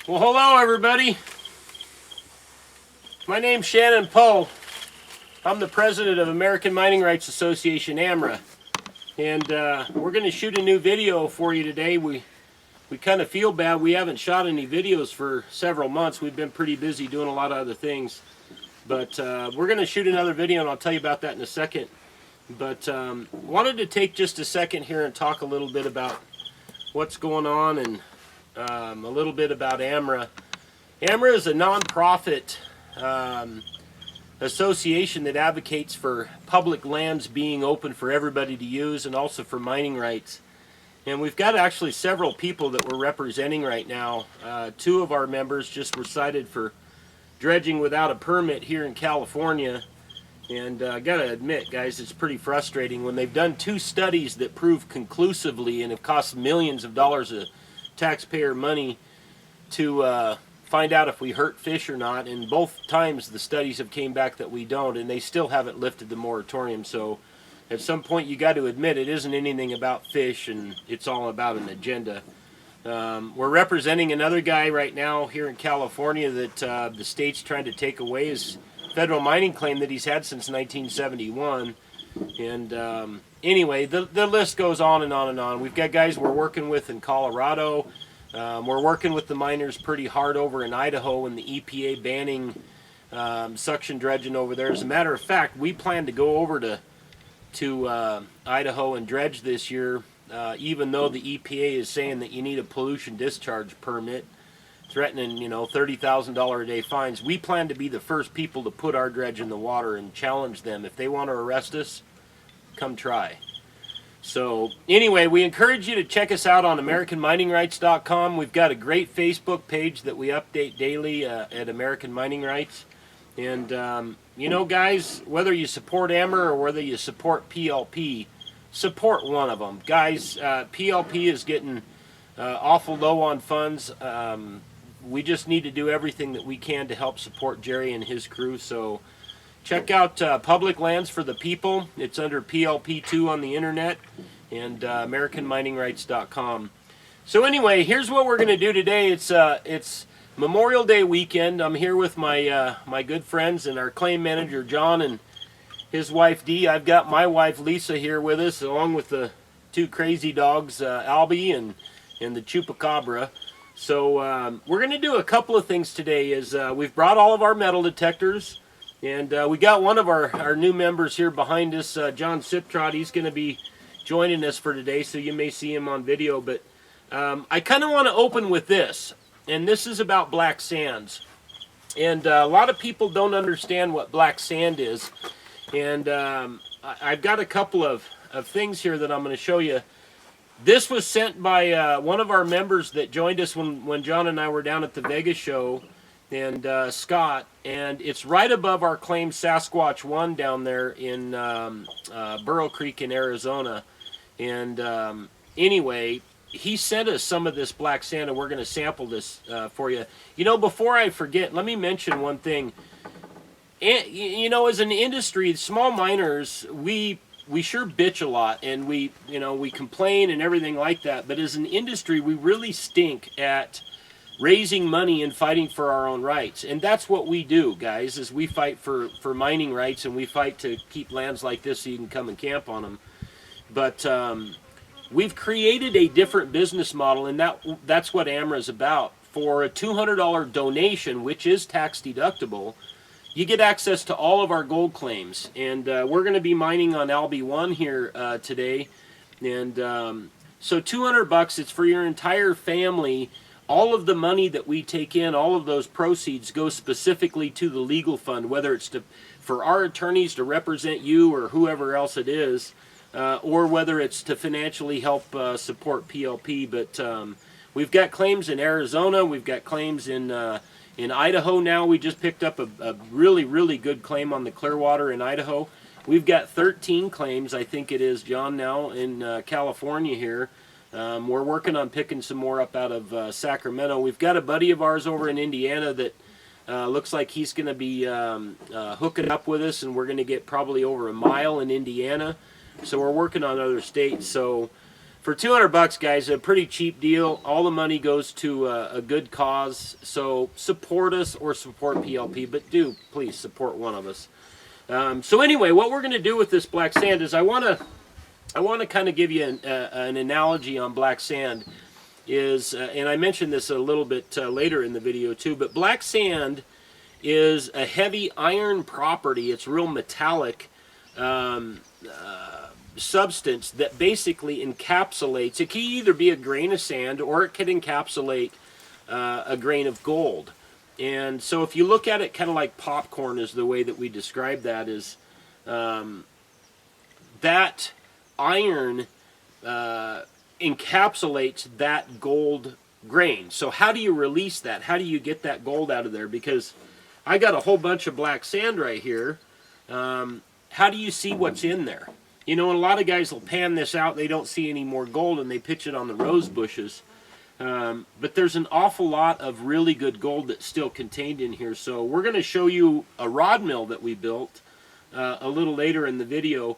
Well, hello everybody. My name's Shannon Poe. I'm the president of American Mining Rights Association, AMRA. And we're going to shoot a new video for you today. We kind of feel bad. We haven't shot any videos for several months. We've been pretty busy doing a lot of other things. But we're going to shoot another video, and I'll tell you about that in a second. But wanted to take just a second here and talk a little bit about what's going on and a little bit about AMRA. AMRA is a non-profit association that advocates for public lands being open for everybody to use and also for mining rights. And we've got actually several people that we're representing right now. Two of our members just were cited for dredging without a permit here in California. And I gotta admit, guys, it's pretty frustrating when they've done two studies that prove conclusively and have cost millions of dollars of taxpayer money to find out if we hurt fish or not, and both times the studies have came back that we don't, and they still haven't lifted the moratorium. So at some point you got to admit it isn't anything about fish, and it's all about an agenda. We're representing another guy right now here in California that the state's trying to take away his federal mining claim that he's had since 1971. And anyway, the list goes on and on and on. We've got guys we're working with in Colorado. We're working with the miners pretty hard over in Idaho and the EPA banning suction dredging over there. As a matter of fact, we plan to go over to Idaho and dredge this year, even though the EPA is saying that you need a pollution discharge permit, threatening, you know, $30,000 a day fines. We plan to be the first people to put our dredge in the water and challenge them. If they want to arrest us, come try. So anyway, we encourage you to check us out on AmericanMiningRights.com. We've got a great Facebook page that we update daily at American Mining Rights. And you know, guys, whether you support AMRA or whether you support PLP, support one of them. Guys, PLP is getting awful low on funds. We just need to do everything that we can to help support Jerry and his crew. So check out Public Lands for the People. It's under PLP2 on the internet, and AmericanMiningRights.com. So anyway, here's what we're going to do today. It's Memorial Day weekend. I'm here with my my good friends and our claim manager John and his wife Dee. I've got my wife Lisa here with us, along with the two crazy dogs, Albie and the Chupacabra. So we're going to do a couple of things today. We've brought all of our metal detectors, and we got one of our new members here behind us, John Siptrot. He's going to be joining us for today, so you may see him on video. But I kind of want to open with this, and this is about black sands. And a lot of people don't understand what black sand is. And I've got a couple of things here that I'm going to show you. This was sent by one of our members that joined us when John and I were down at the Vegas show, and Scott, and it's right above our claim Sasquatch 1 down there in Burro Creek in Arizona. And anyway, he sent us some of this black sand, and we're going to sample this for you. You know, before I forget, let me mention one thing. You know, as an industry, small miners, we sure bitch a lot, and we complain and everything like that. But as an industry, we really stink at raising money and fighting for our own rights. And that's what we do, guys, is we fight for mining rights, and we fight to keep lands like this so you can come and camp on them. But we've created a different business model, and that's what AMRA is about. For a $200 donation, which is tax deductible, you get access to all of our gold claims. And we're going to be mining on Albie 1 here today. And so $200, it's for your entire family. All of the money that we take in, all of those proceeds go specifically to the legal fund, whether it's for our attorneys to represent you or whoever else it is. or whether it's to financially help support PLP. But we've got claims in Arizona. We've got claims in Idaho now. We just picked up a really, really good claim on the Clearwater in Idaho. We've got 13 claims, I think it is, John, now in California here. We're working on picking some more up out of Sacramento. We've got a buddy of ours over in Indiana that looks like he's going to be hooking up with us, and we're going to get probably over a mile in Indiana. So we're working on other states. So for $200, guys, a pretty cheap deal. All the money goes to a good cause. So support us or support PLP, but do please support one of us. So anyway, what we're going to do with this black sand is I want to kind of give you an analogy on black sand. And I mentioned this a little bit later in the video too, but black sand is a heavy iron property. It's real metallic substance that basically encapsulates. It can either be a grain of sand or it can encapsulate a grain of gold. And so if you look at it kind of like popcorn is the way that we describe that, is that iron encapsulates that gold grain. So how do you release that? How do you get that gold out of there? Because I got a whole bunch of black sand right here. How do you see what's in there? You know, and a lot of guys will pan this out. They don't see any more gold and they pitch it on the rose bushes. But there's an awful lot of really good gold that's still contained in here. So we're going to show you a rod mill that we built a little later in the video.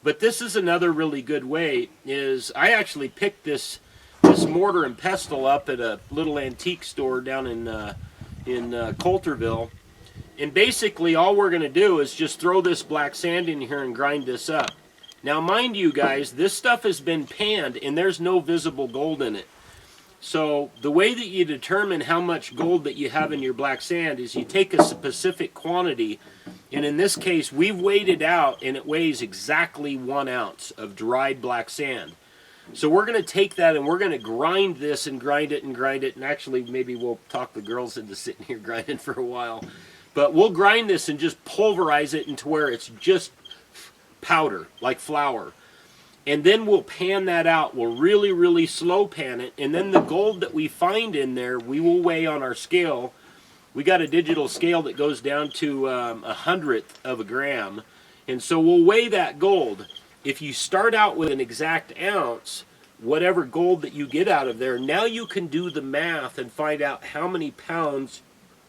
But this is another really good way. Is I actually picked this mortar and pestle up at a little antique store down in Coulterville. And basically all we're going to do is just throw this black sand in here and grind this up. Now mind you guys, this stuff has been panned and there's no visible gold in it. So the way that you determine how much gold that you have in your black sand is you take a specific quantity, and in this case we've weighed it out and it weighs exactly 1 ounce of dried black sand. So we're going to take that and we're going to grind this and grind it and grind it, and actually maybe we'll talk the girls into sitting here grinding for a while. But we'll grind this and just pulverize it into where it's just powder, like flour. And then we'll pan that out. We'll really, really slow pan it. And then the gold that we find in there, we will weigh on our scale. We got a digital scale that goes down to 1/100th of a gram. And so we'll weigh that gold. If you start out with an exact ounce, whatever gold that you get out of there, now you can do the math and find out how many pounds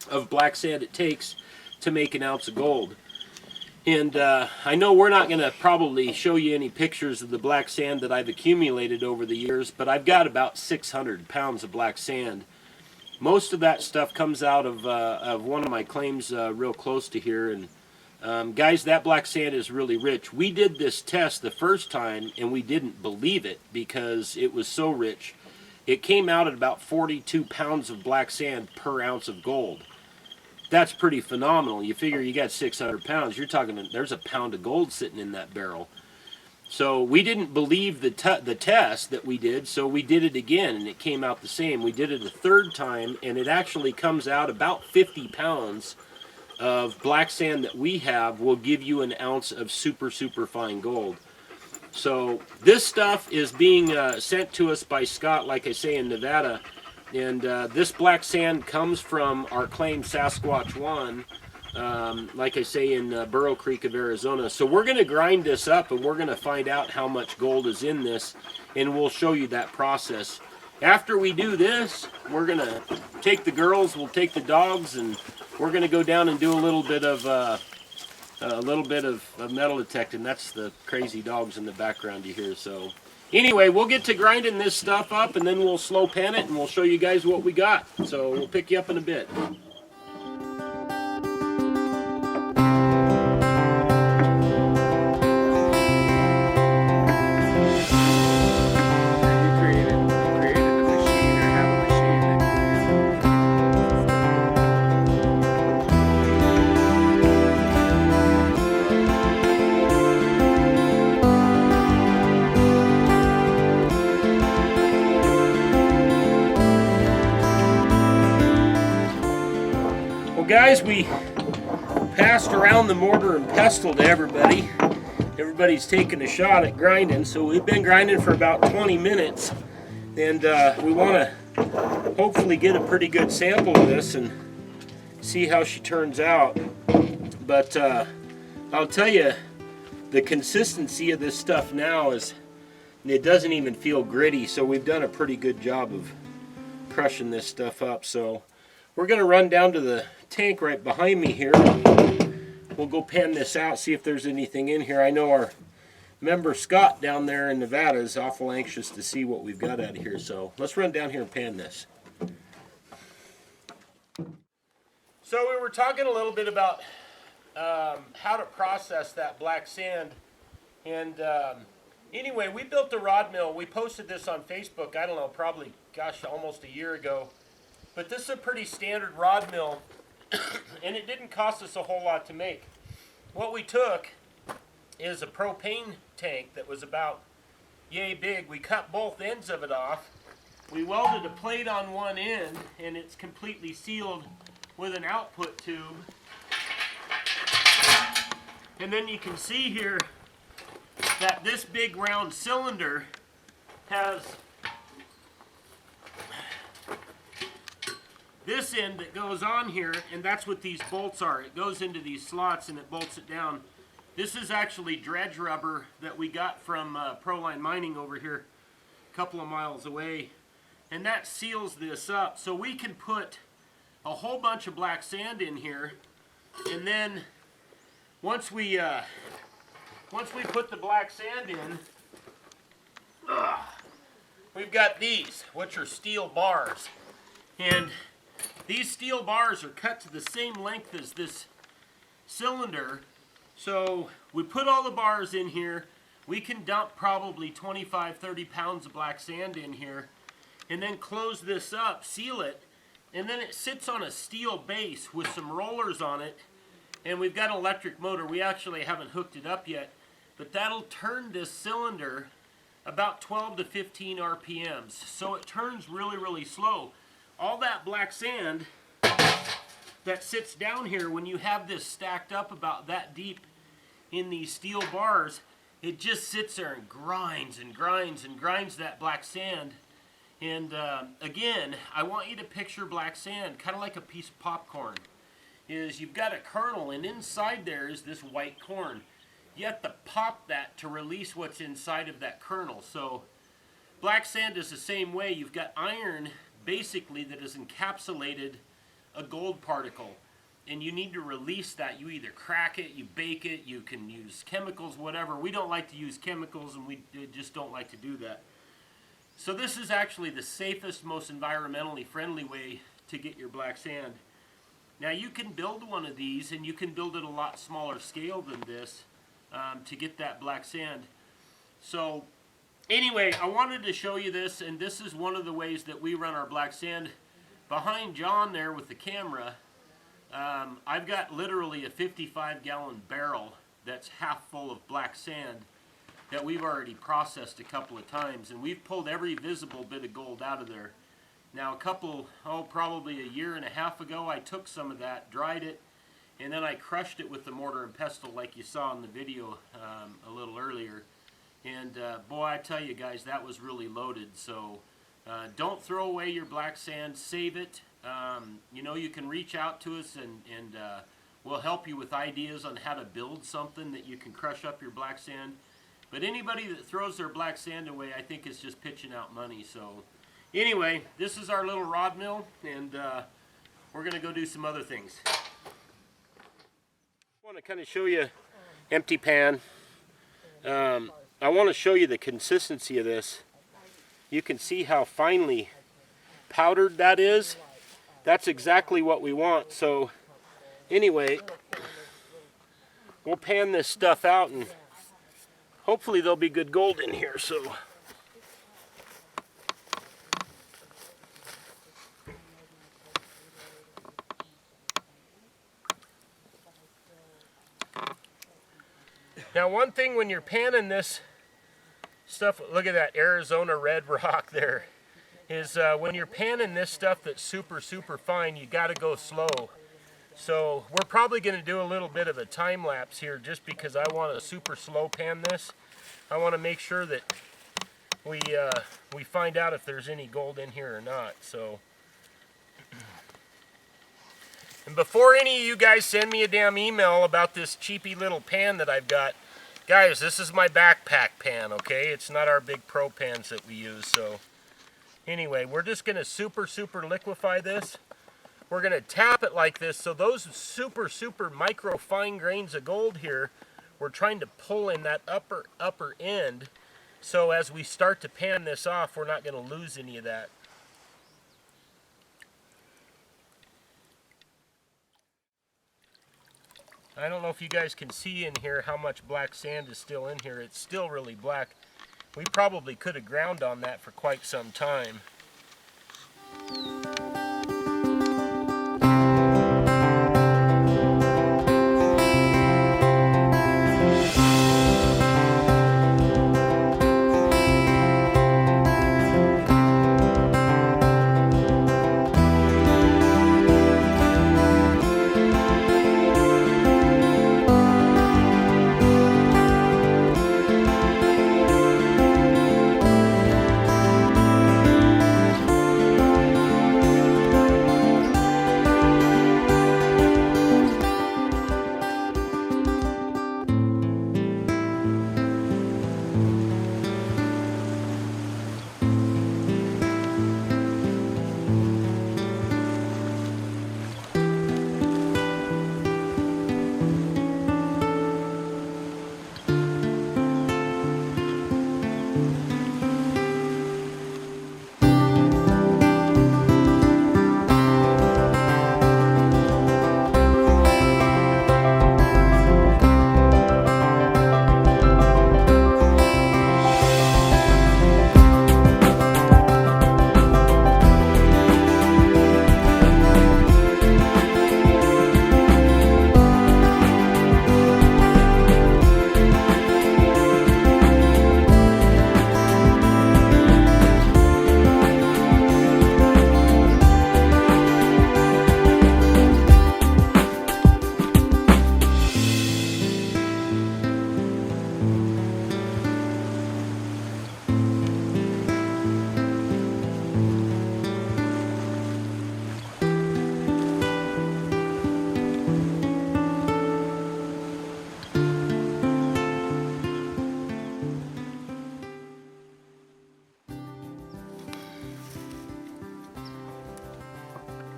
of black sand it takes to make an ounce of gold. And I know we're not going to probably show you any pictures of the black sand that I've accumulated over the years, but I've got about 600 pounds of black sand. Most of that stuff comes out of one of my claims real close to here. And guys, that black sand is really rich. We did this test the first time and we didn't believe it because it was so rich. It came out at about 42 pounds of black sand per ounce of gold. That's pretty phenomenal. You figure you got 600 pounds, you're talking, there's a pound of gold sitting in that barrel. So we didn't believe the test that we did, so we did it again and it came out the same. We did it a third time and it actually comes out about 50 pounds of black sand that we have will give you an ounce of super, super fine gold. So this stuff is being sent to us by Scott, like I say, in Nevada. And this black sand comes from our claim Sasquatch 1, like I say, in Burrow Creek of Arizona. So we're going to grind this up and we're going to find out how much gold is in this, and we'll show you that process. After we do this, we're going to take the girls, we'll take the dogs, and we're going to go down and do a little bit of metal detecting. That's the crazy dogs in the background you hear. So anyway, we'll get to grinding this stuff up and then we'll slow pan it and we'll show you guys what we got. So we'll pick you up in a bit. Guys, we passed around the mortar and pestle to everybody. everybody's taking a shot at grinding. So we've been grinding for about 20 minutes, and we want to hopefully get a pretty good sample of this and see how she turns out. But I'll tell you, the consistency of this stuff now is, it doesn't even feel gritty, so we've done a pretty good job of crushing this stuff up. So we're going to run down to the tank right behind me here. We'll go pan this out, see if there's anything in here. I know our member Scott down there in Nevada is awful anxious to see what we've got out of here, so let's run down here and pan this. So we were talking a little bit about how to process that black sand, and anyway, we built a rod mill. We posted this on Facebook, I don't know, probably, gosh, almost a year ago. But this is a pretty standard rod mill, and it didn't cost us a whole lot to make. What we took is a propane tank that was about yay big. We cut both ends of it off. We welded a plate on one end, and it's completely sealed with an output tube. And then you can see here that this big round cylinder has this end that goes on here, and that's what these bolts are. It goes into these slots and it bolts it down. This is actually dredge rubber that we got from Proline Mining over here a couple of miles away, and that seals this up. So we can put a whole bunch of black sand in here, and then once we put the black sand in, we've got these, which are steel bars. And these steel bars are cut to the same length as this cylinder. So we put all the bars in here. We can dump probably 25-30 pounds of black sand in here, and then close this up, seal it, and then it sits on a steel base with some rollers on it. And we've got an electric motor. We actually haven't hooked it up yet, but that'll turn this cylinder about 12 to 15 RPMs. So it turns really, really slow. All that black sand that sits down here, when you have this stacked up about that deep in these steel bars, it just sits there and grinds and grinds and grinds that black sand. And again, I want you to picture black sand kind of like a piece of popcorn. Is you've got a kernel, and inside there is this white corn. You have to pop that to release what's inside of that kernel. So black sand is the same way. You've got iron basically that has encapsulated a gold particle, and you need to release that. You either crack it, you bake it, you can use chemicals, whatever. We don't like to use chemicals, and we just don't like to do that. So this is actually the safest, most environmentally friendly way to get your black sand. Now you can build one of these, and you can build it a lot smaller scale than this to get that black sand. So anyway, I wanted to show you this, and this is one of the ways that we run our black sand. Behind John there with the camera, I've got literally a 55-gallon barrel that's half full of black sand that we've already processed a couple of times, and we've pulled every visible bit of gold out of there. Now probably a year and a half ago, I took some of that, dried it, and then I crushed it with the mortar and pestle like you saw in the video a little earlier. And boy, I tell you guys, that was really loaded. So don't throw away your black sand, save it. You know, you can reach out to us, and we'll help you with ideas on how to build something that you can crush up your black sand. But anybody that throws their black sand away, I think is just pitching out money. So anyway, this is our little rod mill, and we're going to go do some other things. I want to kind of show you empty pan. I want to show you the consistency of this. You can see how finely powdered that is. That's exactly what we want. So anyway, we'll pan this stuff out, and hopefully there'll be good gold in here. So now, one thing when you're panning this stuff, look at that Arizona red rock there, is when you're panning this stuff that's super, super fine, you got to go slow. So we're probably going to do a little bit of a time lapse here just because I want to super slow pan this. I want to make sure that we find out if there's any gold in here or not. So, and before any of you guys send me a damn email about this cheapy little pan that I've got, guys, this is my backpack pan, okay? It's not our big pro pans that we use. So anyway, we're just going to super liquefy this. We're going to tap it like this, so those super micro fine grains of gold here, we're trying to pull in that upper end, so as we start to pan this off, we're not going to lose any of that. I don't know if you guys can see in here how much black sand is still in here. It's still really black. We probably could have ground on that for quite some time.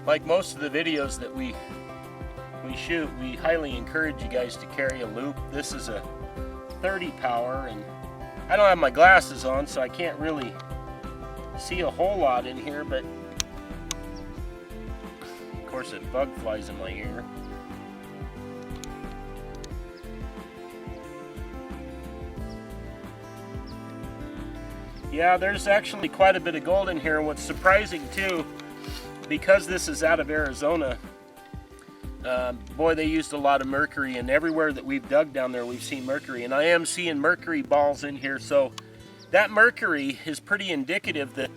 Like most of the videos that we shoot, we highly encourage you guys to carry a loop. This is a 30 power, and I don't have my glasses on, so I can't really see a whole lot in here, but of course a bug flies in my ear. Yeah, there's actually quite a bit of gold in here, and what's surprising too, because this is out of Arizona, boy, they used a lot of mercury, and everywhere that we've dug down there we've seen mercury, and I am seeing mercury balls in here, so that mercury is pretty indicative that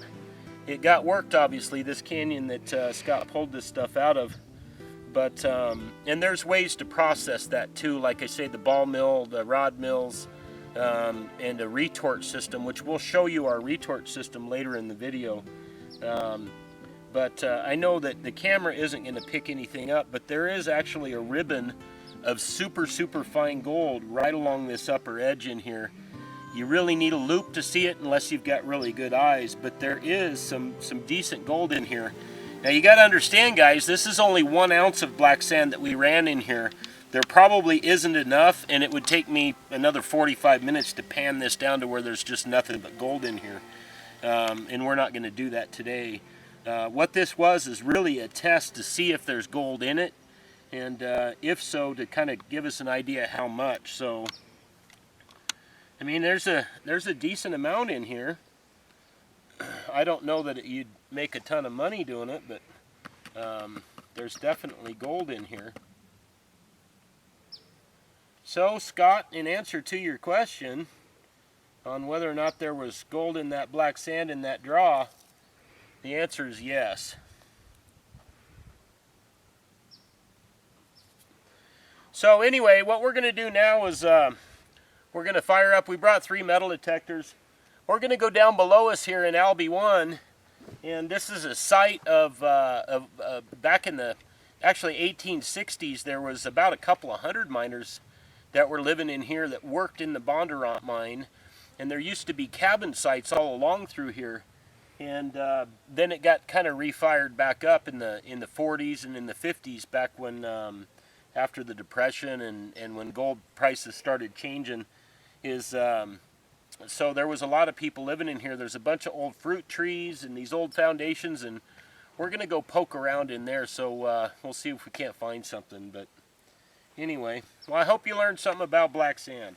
it got worked, obviously, this canyon that Scott pulled this stuff out of. But and there's ways to process that too, like I say, the ball mill, the rod mills, and a retort system, which we'll show you our retort system later in the video. But I know that the camera isn't going to pick anything up, but there is actually a ribbon of super fine gold right along this upper edge in here. You really need a loop to see it unless you've got really good eyes, but there is some decent gold in here. Now you got to understand, guys, this is only 1 ounce of black sand that we ran in here. There probably isn't enough, and it would take me another 45 minutes to pan this down to where there's just nothing but gold in here. And we're not going to do that today. What this was is really a test to see if there's gold in it, and if so, to kind of give us an idea how much. So, I mean, there's a decent amount in here. I don't know that you'd make a ton of money doing it, but there's definitely gold in here. So, Scott, in answer to your question on whether or not there was gold in that black sand in that draw, the answer is yes. So anyway, what we're going to do now is we're going to fire up. We brought 3 metal detectors. We're going to go down below us here in Albee 1, and this is a site of back in the actually 1860s. There was about a couple of hundred miners that were living in here that worked in the Bondurant mine, and there used to be cabin sites all along through here. And then it got kind of refired back up in the 40s and in the 50s, back when after the Depression and when gold prices started changing. So there was a lot of people living in here. There's a bunch of old fruit trees and these old foundations, and we're going to go poke around in there, so we'll see if we can't find something. But anyway, well, I hope you learned something about black sand.